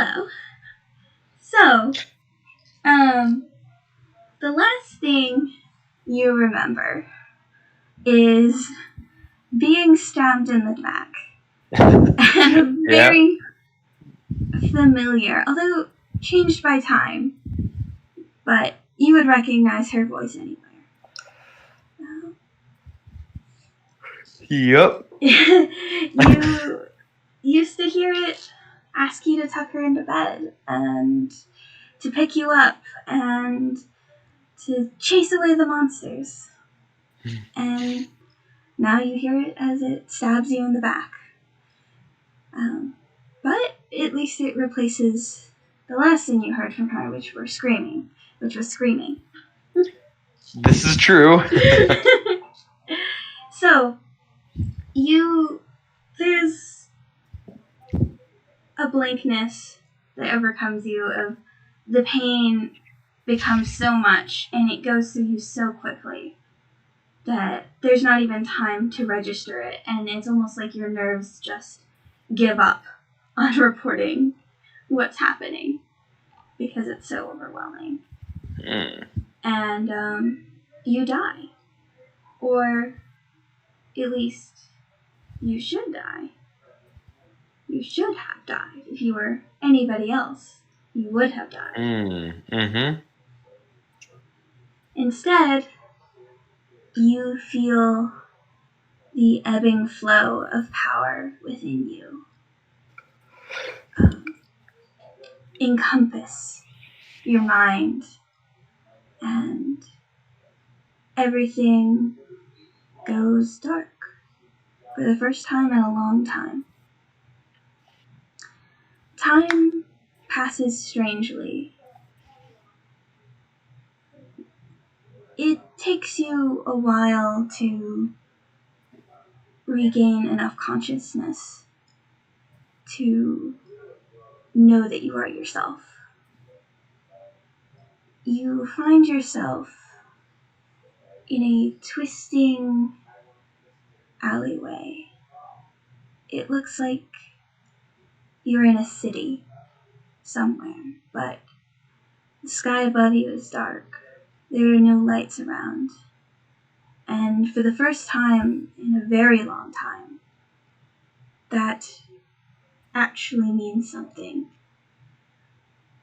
Hello. So, the last thing you remember is being stabbed in the back. And a very familiar, although changed by time, but you would recognize her voice anywhere. Yep. You used to hear it ask you to tuck her into bed and to pick you up and to chase away the monsters. And now you hear it as it stabs you in the back. But at least it replaces the last thing you heard from her, which was screaming. This is true. So, there's a blankness that overcomes you of the pain becomes so much and it goes through you so quickly that there's not even time to register it, and it's almost like your nerves just give up on reporting what's happening because it's so overwhelming. And you die. Or at least you should die. You should have died. If you were anybody else, you would have died. Mm-hmm. Instead, you feel the ebbing flow of power within you encompass your mind, and everything goes dark for the first time in a long time. Time passes strangely. It takes you a while to regain enough consciousness to know that you are yourself. You find yourself in a twisting alleyway. It looks like you're in a city somewhere, but the sky above you is dark. There are no lights around. And for the first time in a very long time, that actually means something.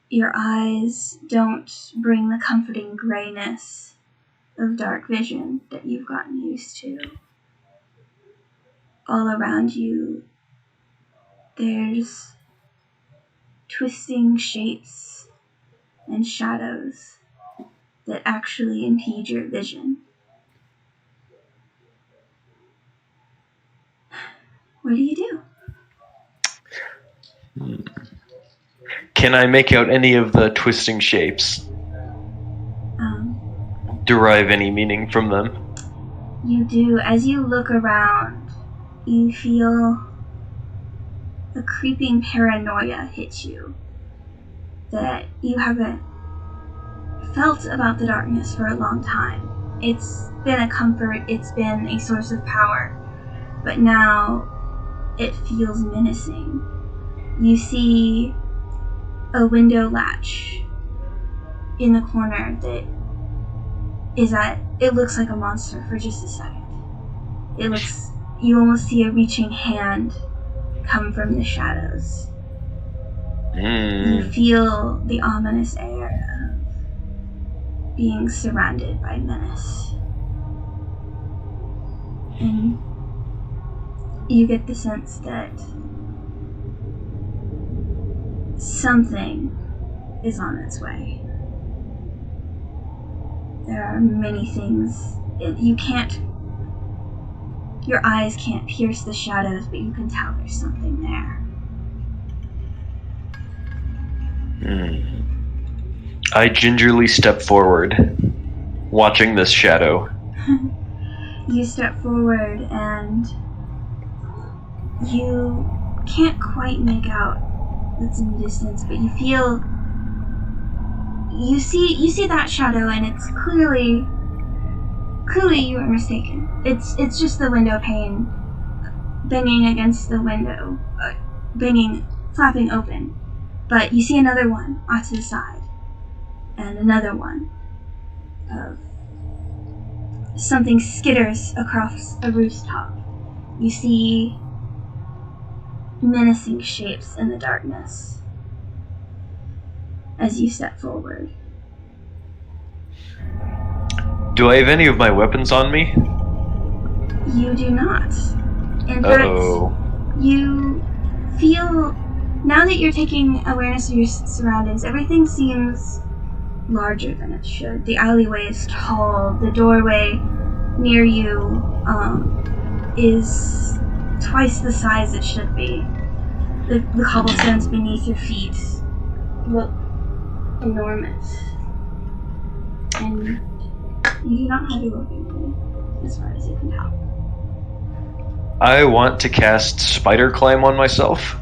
Your eyes don't bring the comforting grayness of dark vision that you've gotten used to. All around you, there's twisting shapes and shadows that actually impede your vision. What do you do? Can I make out any of the twisting shapes? Derive any meaning from them? You do. As you look around, you feel a creeping paranoia hit you that you haven't felt about the darkness for a long time. It's been a comfort, it's been a source of power, but now it feels menacing. You see a window latch in the corner that it looks like a monster for just a second. You almost see a reaching hand come from the shadows. You feel the ominous air of being surrounded by menace. And you get the sense that something is on its way. There are many things your eyes can't pierce the shadows, but you can tell there's something there. I gingerly step forward, watching this shadow. You step forward and you can't quite make out what's in the distance, but you see that shadow, and it's clearly you are mistaken. It's just the window pane banging against the window, flapping open. But you see another one off to the side, and another one. Something skitters across a rooftop. You see menacing shapes in the darkness as you step forward. Do I have any of my weapons on me? You do not. In Uh-oh. fact, you feel, now that you're taking awareness of your surroundings, everything seems larger than it should. The alleyway is tall. The doorway near you is twice the size it should be. The cobblestones beneath your feet look enormous. And you do not have your weapon, as far as you can tell. I want to cast Spider Climb on myself.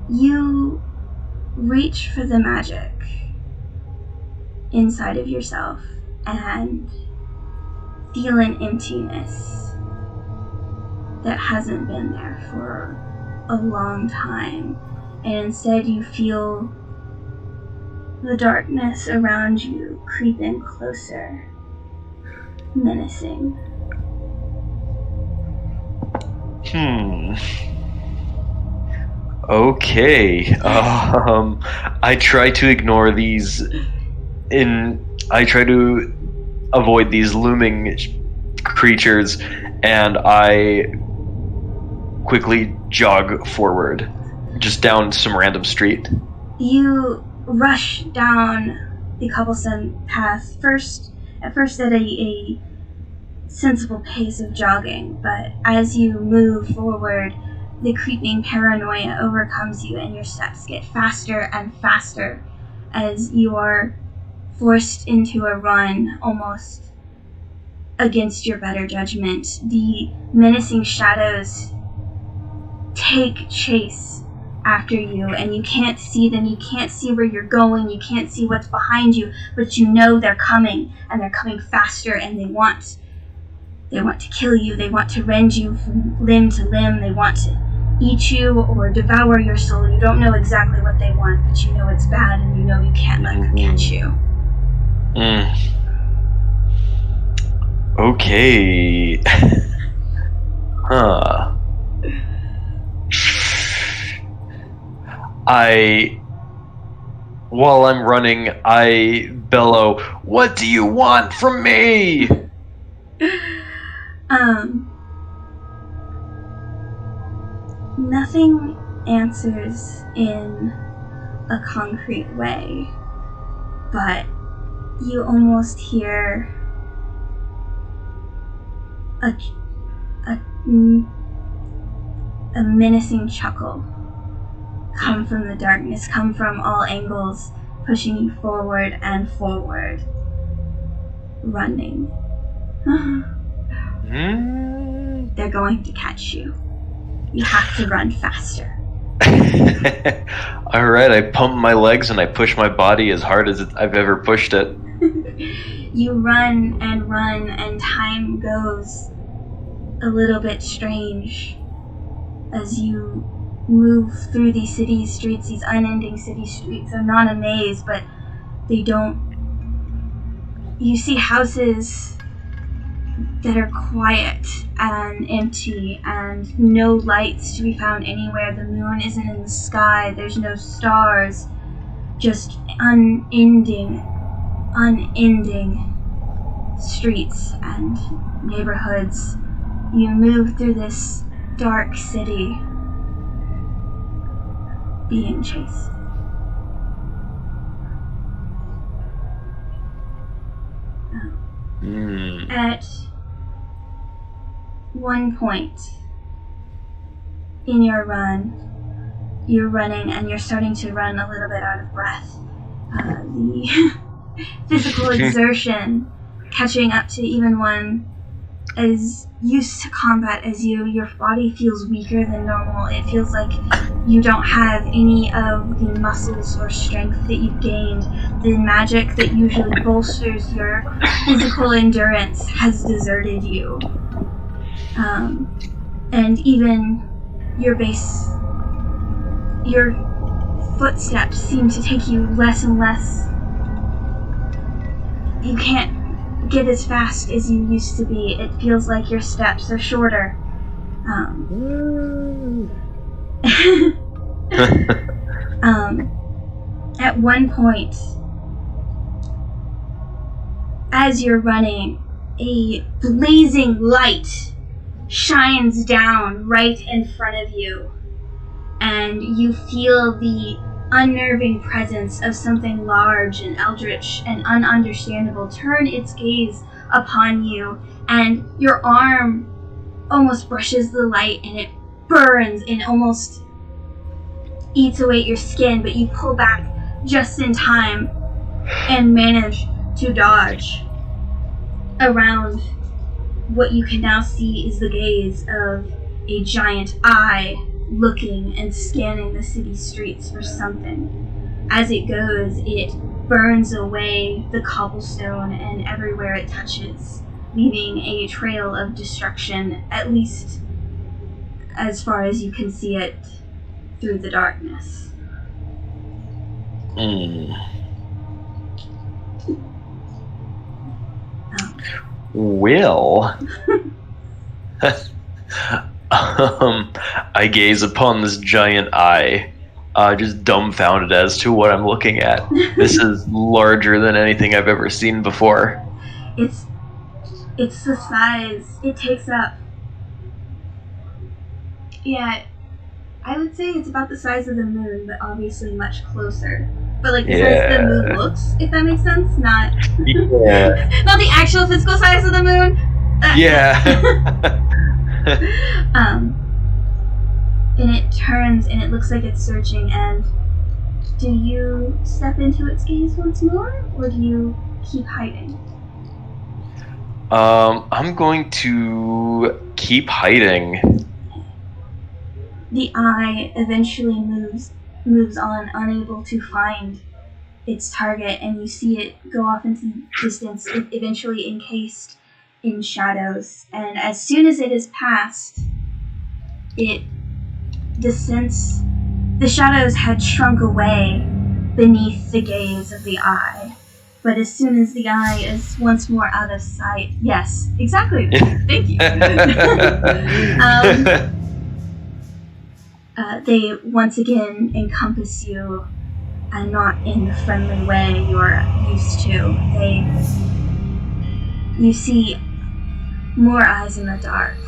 You reach for the magic inside of yourself and feel an emptiness that hasn't been there for a long time. And instead you feel the darkness around you creep in closer, menacing. Okay. I try to ignore these. I try to avoid these looming creatures, and I quickly jog forward, just down some random street. You rush down the cobblestone path, at first at a sensible pace of jogging, but as you move forward, the creeping paranoia overcomes you and your steps get faster and faster as you are forced into a run almost against your better judgment. The menacing shadows take chase after you, and you can't see them, you can't see where you're going, you can't see what's behind you, but you know they're coming, and they're coming faster, and they want to kill you, they want to rend you from limb to limb, they want to eat you or devour your soul. You don't know exactly what they want, but you know it's bad, and you know you can't let them catch you. Okay. Huh. While I'm running, I bellow, "What do you want from me?" Nothing answers in a concrete way, but you almost hear a menacing chuckle come from the darkness, come from all angles, pushing you forward and forward, running. They're going to catch you. You have to run faster. Alright, I pump my legs and I push my body as hard as I've ever pushed it. You run, and time goes a little bit strange as you move through these city streets, these unending city streets. They're not a maze, but they don't... You see houses that are quiet and empty and no lights to be found anywhere. The moon isn't in the sky. There's no stars. Just unending streets and neighborhoods. You move through this dark city being chased. At one point in your run, you're running and you're starting to run a little bit out of breath. The physical exertion catching up to even one as used to combat as you, your body feels weaker than normal. It feels like you don't have any of the muscles or strength that you've gained. The magic that usually bolsters your physical endurance has deserted you. And even your footsteps seem to take you less and less. You can't get as fast as you used to be. It feels like your steps are shorter. At one point, as you're running, a blazing light shines down right in front of you, and you feel the unnerving presence of something large and eldritch and ununderstandable turn its gaze upon you, and your arm almost brushes the light and it burns and almost eats away your skin, but you pull back just in time and manage to dodge around what you can now see is the gaze of a giant eye looking and scanning the city streets for something. As it goes, it burns away the cobblestone and everywhere it touches, leaving a trail of destruction, at least as far as you can see it through the darkness. Well, I gaze upon this giant eye, just dumbfounded as to what I'm looking at. This is larger than anything I've ever seen before. It's the size it takes up. Yeah, I would say it's about the size of the moon, but obviously much closer. But like the size the moon looks, if that makes sense, not not the actual physical size of the moon. And it turns and it looks like it's searching. And do you step into its gaze once more, or do you keep hiding? I'm going to keep hiding. The eye eventually moves on, unable to find its target, and you see it go off into the distance, eventually encased in shadows. And as soon as it is past, the shadows had shrunk away beneath the gaze of the eye. But as soon as the eye is once more out of sight, yes, exactly. Thank you. They once again encompass you, and not in the friendly way you're used to. You see more eyes in the dark,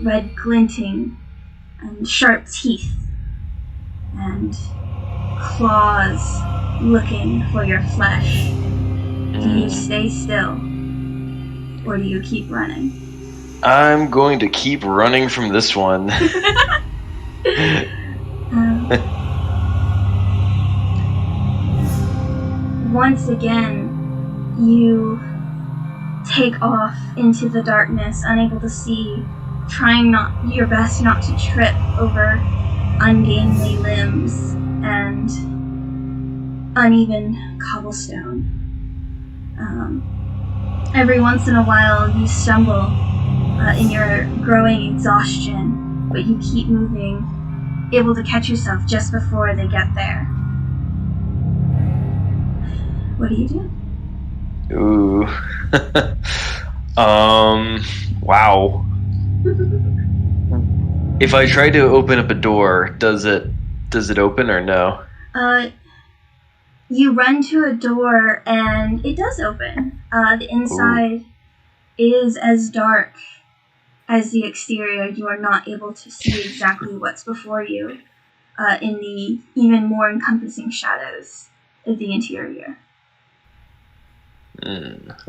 red glinting, and sharp teeth, and claws looking for your flesh. Do you stay still, or do you keep running? I'm going to keep running from this one. Once again, you take off into the darkness, unable to see, trying your best not to trip over ungainly limbs and uneven cobblestone. Every once in a while, you stumble in your growing exhaustion, but you keep moving, able to catch yourself just before they get there. What do you do? Ooh. Wow. If I try to open up a door, does it open or no? You run to a door and it does open. The inside is as dark as the exterior. You are not able to see exactly what's before you in the even more encompassing shadows of the interior.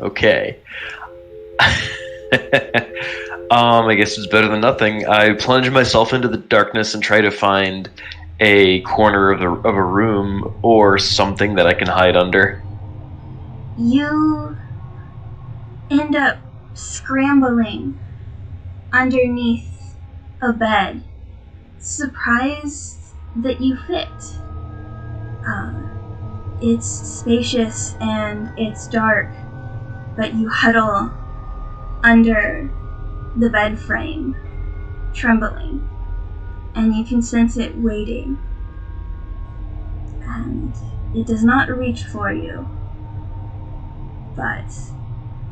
Okay. I guess it's better than nothing. I plunge myself into the darkness and try to find a corner of a room or something that I can hide under. You end up scrambling underneath a bed, surprised that you fit. It's spacious and it's dark, but you huddle under the bed frame, trembling, and you can sense it waiting. and it does not reach for you, but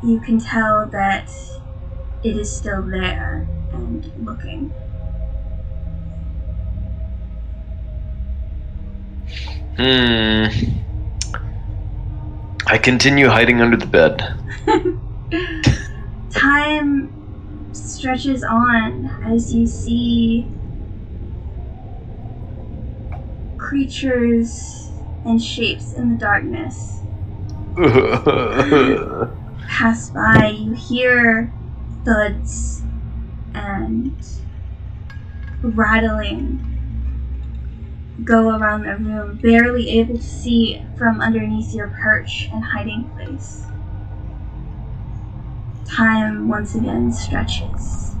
you can tell that it is still there and looking. I continue hiding under the bed. Time stretches on as you see creatures and shapes in the darkness pass by. You hear thuds and rattling go around the room, barely able to see from underneath your perch and hiding place. Time once again stretches.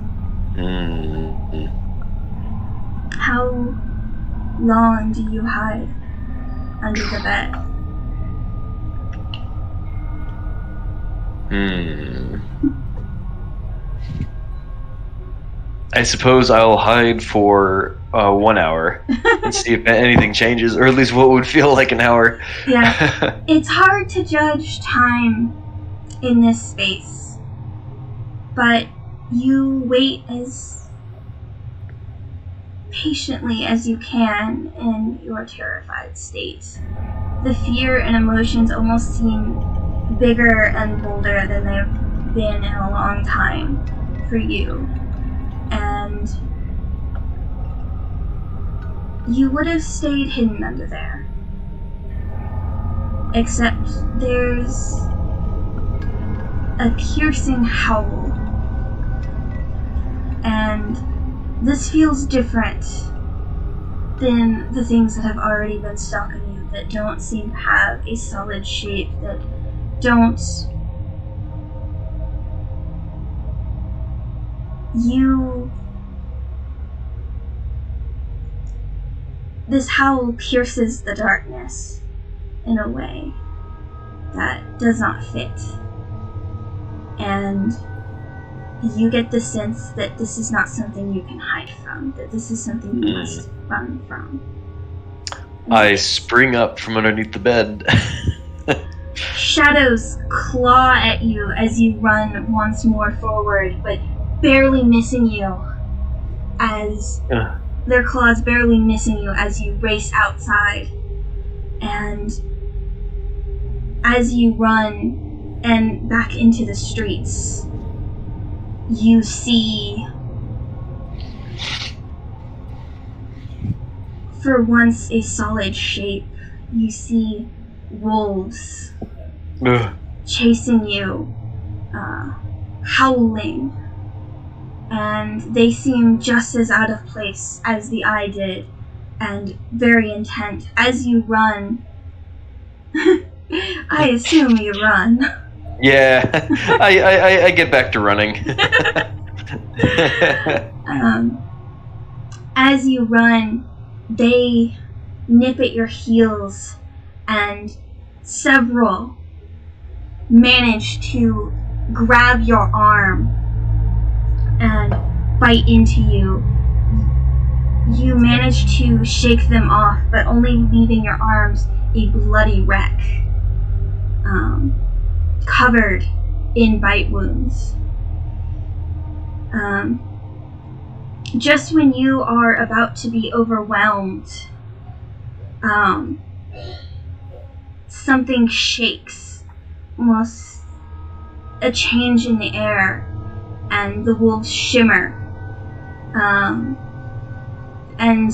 How long do you hide under the bed? I suppose I'll hide for 1 hour and see if anything changes, or at least what would feel like an hour. Yeah. It's hard to judge time in this space, but you wait as patiently as you can in your terrified state. The fear and emotions almost seem bigger and bolder than they've been in a long time for you. And you would have stayed hidden under there. Except there's a piercing howl. And this feels different than the things that have already been stalking you, that don't seem to have a solid shape, that don't... This howl pierces the darkness in a way that does not fit. And you get the sense that this is not something you can hide from, that this is something you must run from. I spring up from underneath the bed. Shadows claw at you as you run once more forward, but barely missing you as their claws barely missing you as you race outside. And as you run and back into the streets, you see, for once a solid shape, you see wolves chasing you, howling, and they seem just as out of place as the eye did, and very intent. As you run, I assume you run. Yeah, I get back to running. As you run, they nip at your heels, and several manage to grab your arm and bite into you. You manage to shake them off, but only leaving your arms a bloody wreck, covered in bite wounds. Just when you are about to be overwhelmed, something shakes, almost a change in the air, and the wolves shimmer, and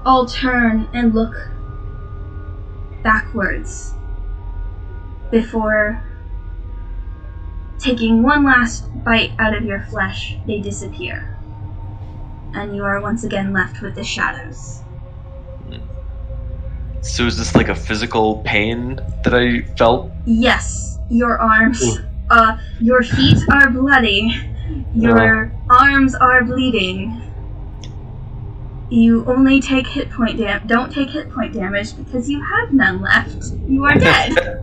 all turn and look backwards before taking one last bite out of your flesh. They disappear, and you are once again left with the shadows. So is this like a physical pain that I felt? Yes, your arms, your feet are bloody, your arms are bleeding. You only take don't take hit point damage because you have none left. You are dead.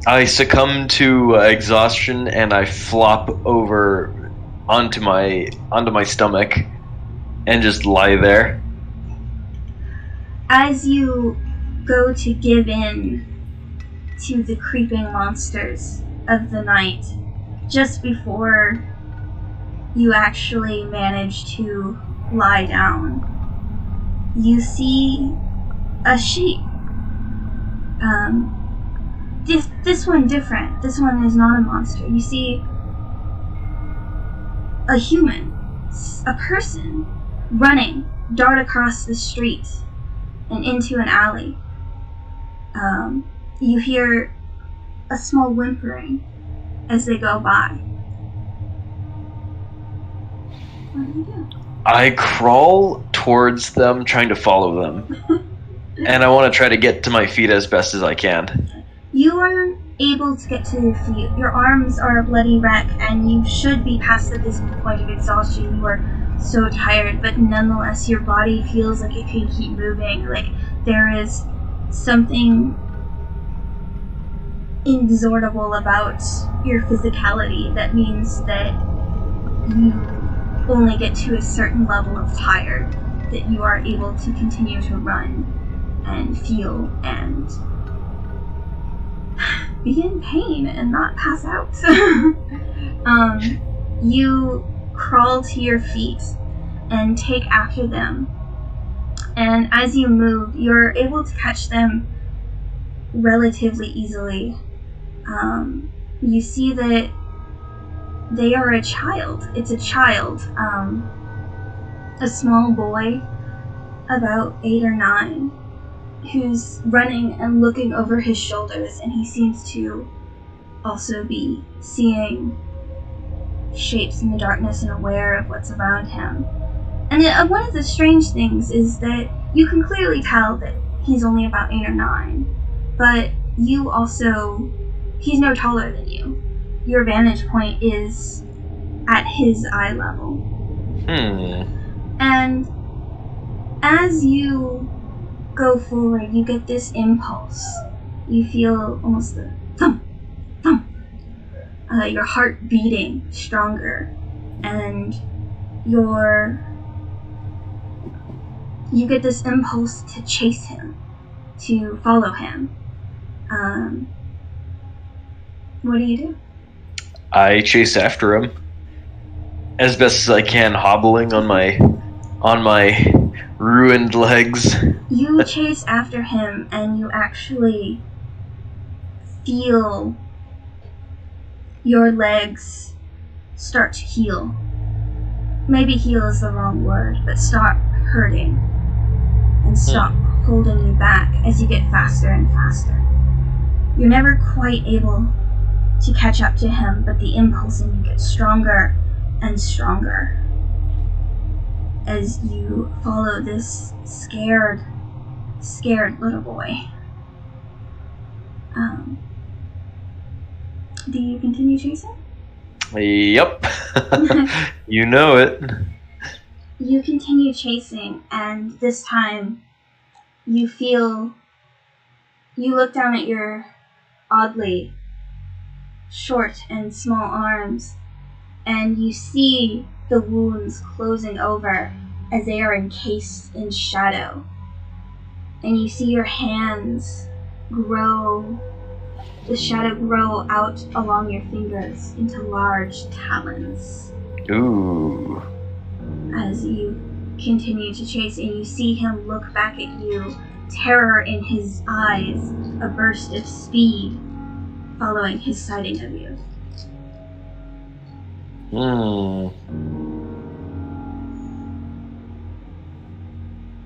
I succumb to exhaustion and I flop over onto my stomach and just lie there. as you go to give in to the creeping monsters of the night, just before you actually manage to lie down, you see a sheep. This one different. This one is not a monster. You see a human, a person, running, dart across the street and into an alley. You hear a small whimpering as they go by. What do you do? I crawl towards them, trying to follow them. And I want to try to get to my feet as best as I can. You are able to get to your feet. Your arms are a bloody wreck, and you should be past at this point of exhaustion. You are so tired, but nonetheless, your body feels like it can keep moving. Like there is something inexorable about your physicality that means that you only get to a certain level of tired that you are able to continue to run and feel and be in pain and not pass out. You crawl to your feet and take after them, and as you move, you're able to catch them relatively easily. You see that they are a child. It's a child, a small boy, about 8 or 9, who's running and looking over his shoulders, and he seems to also be seeing shapes in the darkness and aware of what's around him. And one of the strange things is that you can clearly tell that he's only about 8 or 9, but you also, he's no taller than you. Your vantage point is at his eye level. And as you go forward, you get this impulse. You feel almost the thump, thump. Your heart beating stronger, and you get this impulse to chase him, to follow him. What do you do? I chase after him as best as I can, hobbling on my ruined legs. You chase after him, and you actually feel your legs start to heal. Maybe heal is the wrong word, but stop hurting and stop holding you back as you get faster and faster. You're never quite able to catch up to him, but the impulse in you gets stronger and stronger as you follow this scared little boy. Do you continue chasing? Yep. You know it. You continue chasing, and this time you look down at your oddly short and small arms, and you see the wounds closing over as they are encased in shadow. And you see your hands grow, the shadow grow out along your fingers into large talons. Ooh. As you continue to chase, and you see him look back at you, terror in his eyes, a burst of speed following his sighting of you.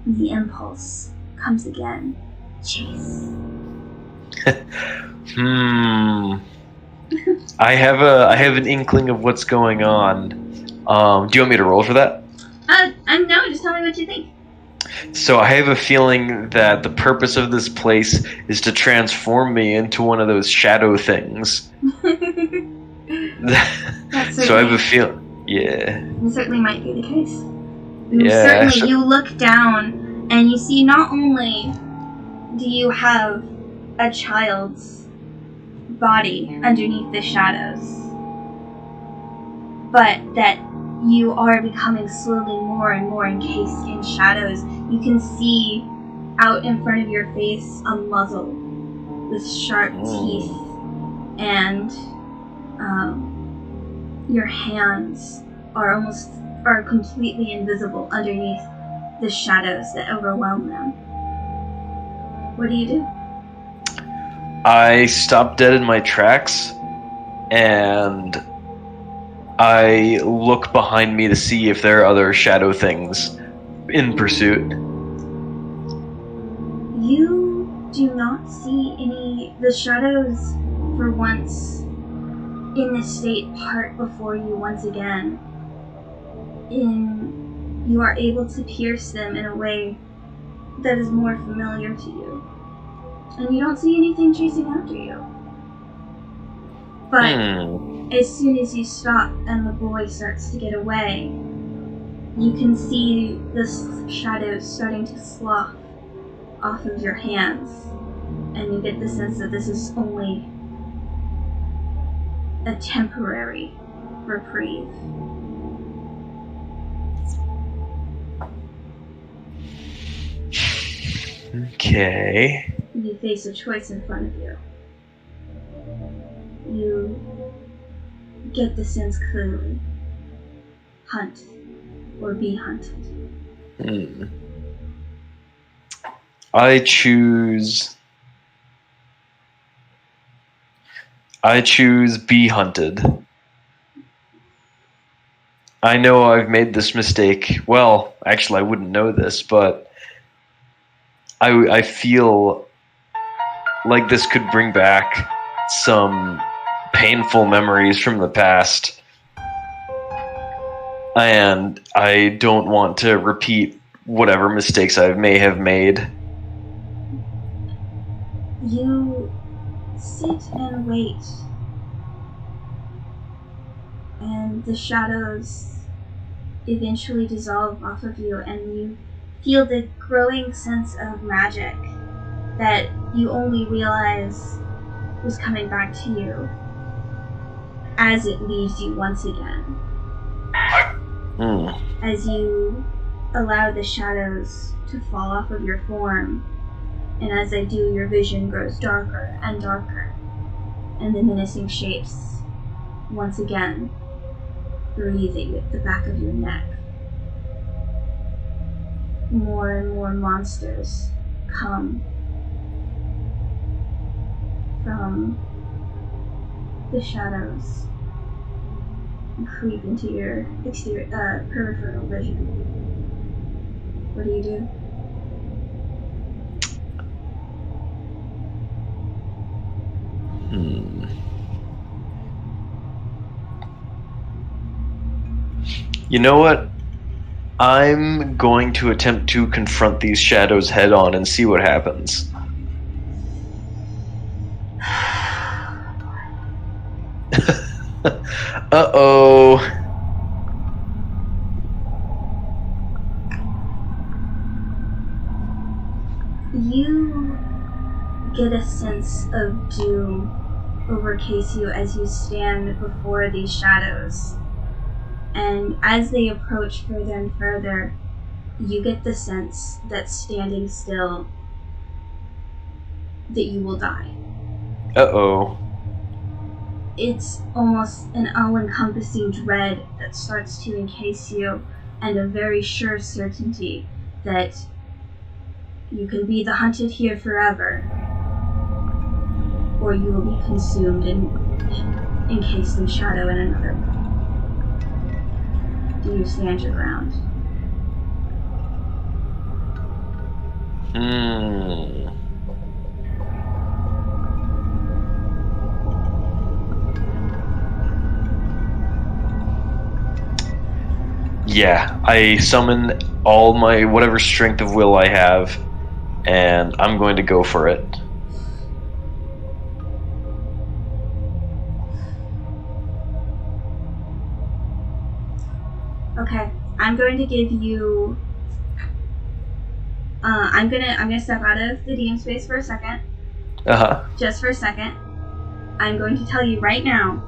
The impulse comes again. Chase. I have an inkling of what's going on. Do you want me to roll for that? No, just tell me what you think. So I have a feeling that the purpose of this place is to transform me into one of those shadow things. So I have a feeling, yeah. It certainly might be the case. You look down and you see not only do you have a child's body underneath the shadows, but that you are becoming slowly more and more encased in shadows. You can see out in front of your face a muzzle with sharp teeth, and your hands are completely invisible underneath the shadows that overwhelm them. What do you do? I stop dead in my tracks, and I look behind me to see if there are other shadow things in pursuit. You do not see any. The shadows, for once in this state, part before you once again. You are able to pierce them in a way that is more familiar to you. And you don't see anything chasing after you. But as soon as you stop and the boy starts to get away, you can see the shadows starting to slough off of your hands. And you get the sense that this is only a temporary reprieve. Okay. You face a choice in front of you. You get the sense clearly. Hunt or be hunted. I choose be hunted. I know I've made this mistake. Well, actually, I wouldn't know this, but I feel like this could bring back some painful memories from the past. And I don't want to repeat whatever mistakes I may have made. You sit and wait. And the shadows eventually dissolve off of you, and you feel the growing sense of magic that you only realize was coming back to you as it leaves you once again. As you allow the shadows to fall off of your form, and as they do, your vision grows darker and darker, and the menacing shapes once again breathing at the back of your neck. More and more monsters come from the shadows and creep into your peripheral vision. What do you do? You know what? I'm going to attempt to confront these shadows head on and see what happens. Uh-oh. You get a sense of doom overcase you as you stand before these shadows. And as they approach further and further, you get the sense that standing still, that you will die. Uh-oh. It's almost an all-encompassing dread that starts to encase you, and a very sure certainty that you can be the hunted here forever, or you will be consumed and encased in shadow in another way. Do you stand your ground? Yeah, I summon all my whatever strength of will I have, and I'm going to go for it. Okay, I'm going to give you. I'm gonna step out of the DM space for a second. Just for a second. I'm going to tell you right now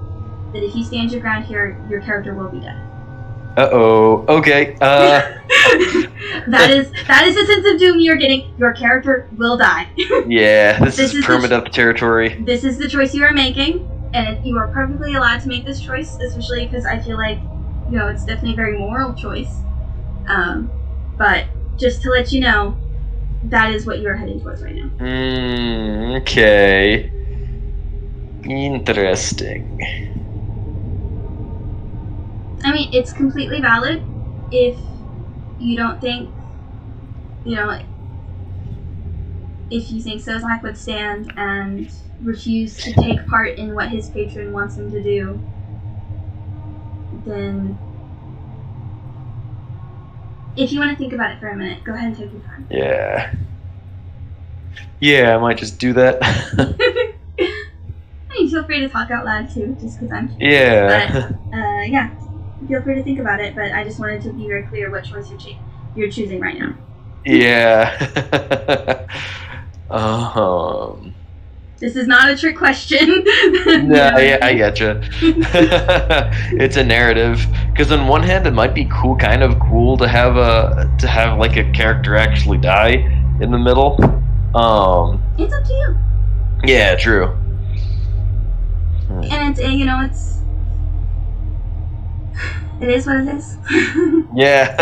that if you stand your ground here, your character will be dead. Uh-oh. Okay. that is the sense of doom you're getting. Your character will die. Yeah, this is is permadeath territory. This is the choice you are making, and you are perfectly allowed to make this choice, especially because I feel like, it's definitely a very moral choice. But just to let you know, that is what you're heading towards right now. Okay. Interesting. I mean, it's completely valid if you don't think, if you think Sozak would stand and refuse to take part in what his patron wants him to do, then if you want to think about it for a minute, go ahead and take your time. Yeah. Yeah, I might just do that. I mean, feel free to talk out loud too, just because I'm curious. Yeah. But, yeah, feel free to think about it, but I just wanted to be very clear what choice you're choosing right now. Yeah. This is not a trick question. No, yeah, I getcha. It's a narrative, because on one hand, it might be kind of cool to have like a character actually die in the middle. It's up to you. Yeah, true. And it is what it is. Yeah.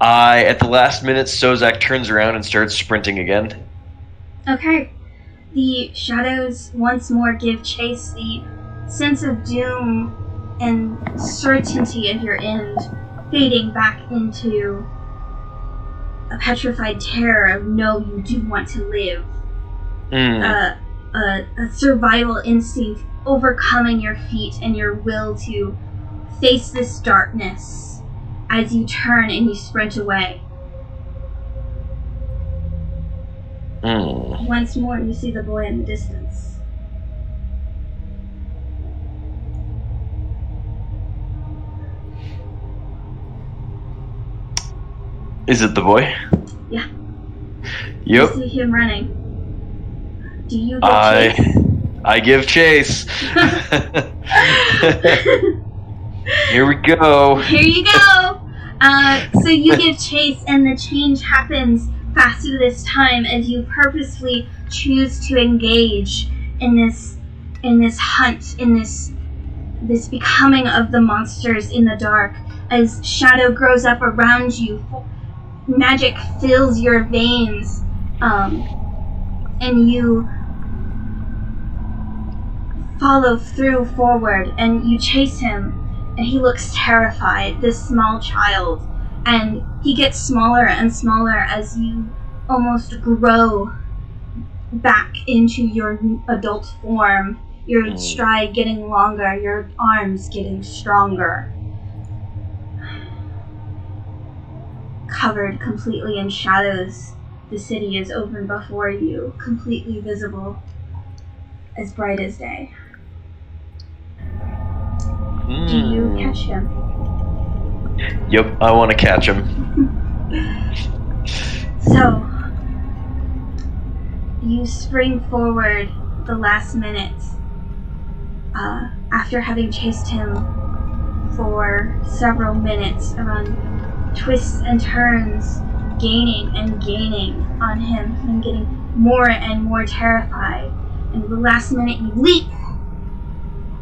At the last minute, Sozak turns around and starts sprinting again. Okay. The shadows once more give chase. The sense of doom and certainty of your end fading back into a petrified terror of no, you do want to live. A survival instinct overcoming your feet and your will to face this darkness as you turn and you sprint away. Once more, you see the boy in the distance. Is it the boy? Yeah. Yep. You see him running. Do you give chase? I give chase. Here we go. Here you go. So you give chase, and the change happens faster this time as you purposefully choose to engage in this hunt, in this becoming of the monsters in the dark. As shadow grows up around you, magic fills your veins, and you follow through forward, and you chase him, and he looks terrified, this small child, and he gets smaller and smaller as you almost grow back into your adult form, your stride getting longer, your arms getting stronger. Covered completely in shadows, the city is open before you, completely visible, as bright as day. Do you catch him? Yep, I want to catch him. So, you spring forward the last minute, after having chased him for several minutes around twists and turns, gaining and gaining on him and getting more and more terrified. And the last minute you leap,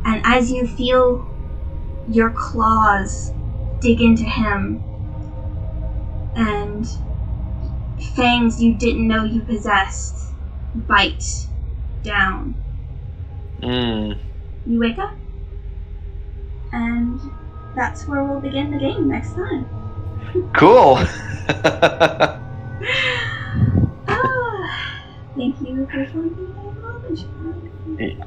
and as you feel your claws dig into him and fangs you didn't know you possessed bite down. You wake up, and that's where we'll begin the game next time. Cool. Thank you for joining.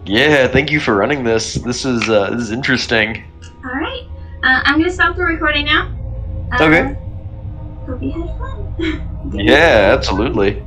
Yeah, thank you for running this. This is interesting. All right, I'm gonna stop the recording now. Okay. Hope you had fun. Yeah, absolutely.